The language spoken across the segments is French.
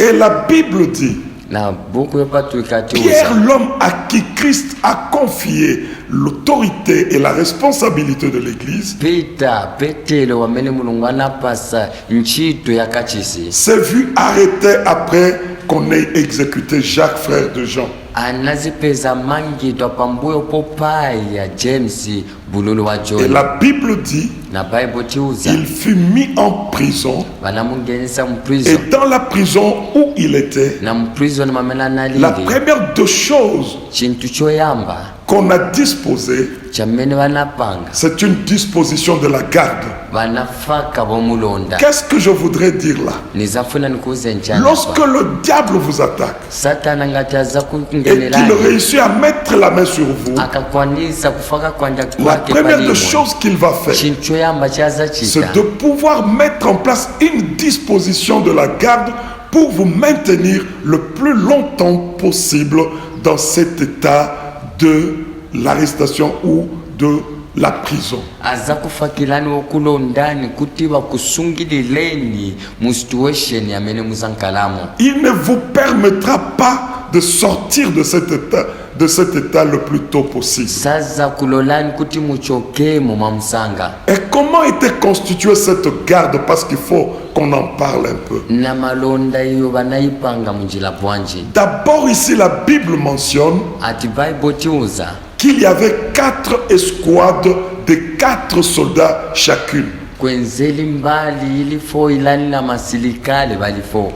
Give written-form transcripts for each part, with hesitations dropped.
Et la Bible dit, Pierre, l'homme à qui Christ a confié l'autorité et la responsabilité de l'Église, s'est vu arrêté après qu'on ait exécuté Jacques, frère de Jean. Et la Bible dit, il fut mis en prison, et dans la prison où il était, la première des choses qu'on a disposée, c'est une disposition de la garde. Qu'est-ce que je voudrais dire là? Lorsque le diable vous attaque et qu'il réussit à mettre la main sur vous, la première des choses qu'il va faire, c'est de pouvoir mettre en place une disposition de la garde pour vous maintenir le plus longtemps possible dans cet état de l'arrestation ou de la prison. Il ne vous permettra pas de sortir de cet état le plus tôt possible. Et comment était constituée cette garde? Parce qu'il faut qu'on en parle un peu. D'abord ici la Bible mentionne qu'il y avait 4 escouades de 4 soldats chacune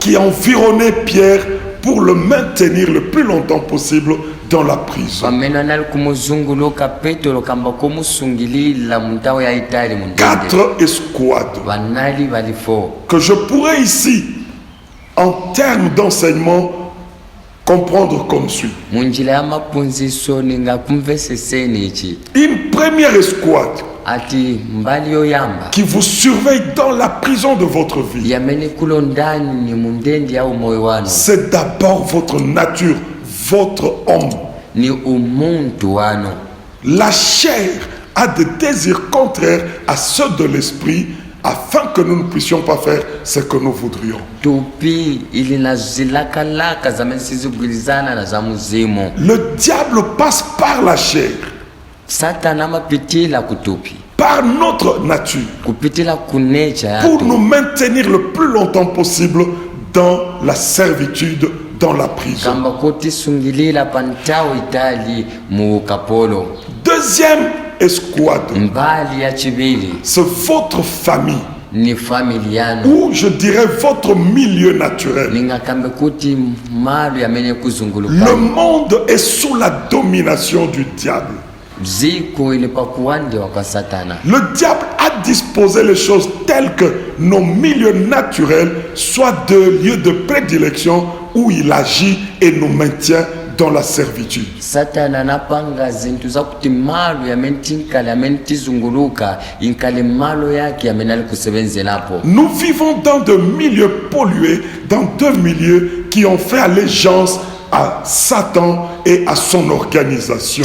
qui environnaient Pierre pour le maintenir le plus longtemps possible dans la prison. 4 escouades que je pourrais ici, en termes d'enseignement, comprendre comme suit. Une première escouade qui vous surveille dans la prison de votre vie. C'est d'abord votre nature, votre homme. La chair a des désirs contraires à ceux de l'esprit, afin que nous ne puissions pas faire ce que nous voudrions. Le diable passe par la chair, par notre nature, pour nous maintenir le plus longtemps possible dans la servitude, dans la prison. Deuxième escouade, c'est votre famille, ou je dirais votre milieu naturel. Le monde est sous la domination du diable. Le diable a disposé les choses telles que nos milieux naturels soient des lieux de prédilection où il agit et nous maintient dans la servitude. Nous vivons dans de milieux pollués, dans 2 milieux qui ont fait allégeance à Satan et à son organisation.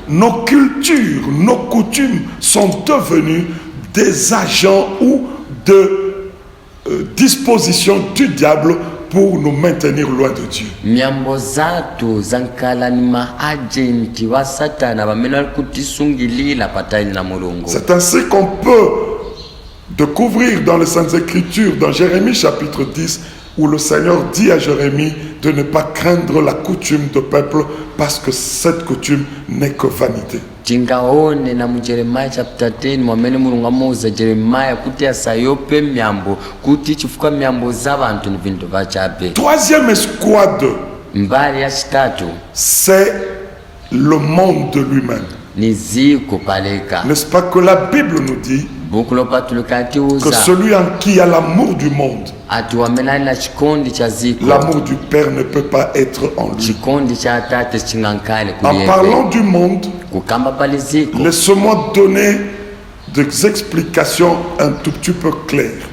Nos cultures, nos coutumes sont devenues des agents ou de disposition du diable pour nous maintenir loin de Dieu. C'est ainsi qu'on peut découvrir dans les Saintes Écritures, dans Jérémie chapitre 10, où le Seigneur dit à Jérémie de ne pas craindre la coutume de peuple, parce que cette coutume n'est que vanité. Troisième escouade, c'est le monde de lui-même. N'est-ce pas que la Bible nous dit que celui en qui a l'amour du monde, l'amour du Père ne peut pas être en lui. En parlant du monde, laisse-moi donner des explications un tout petit peu claires.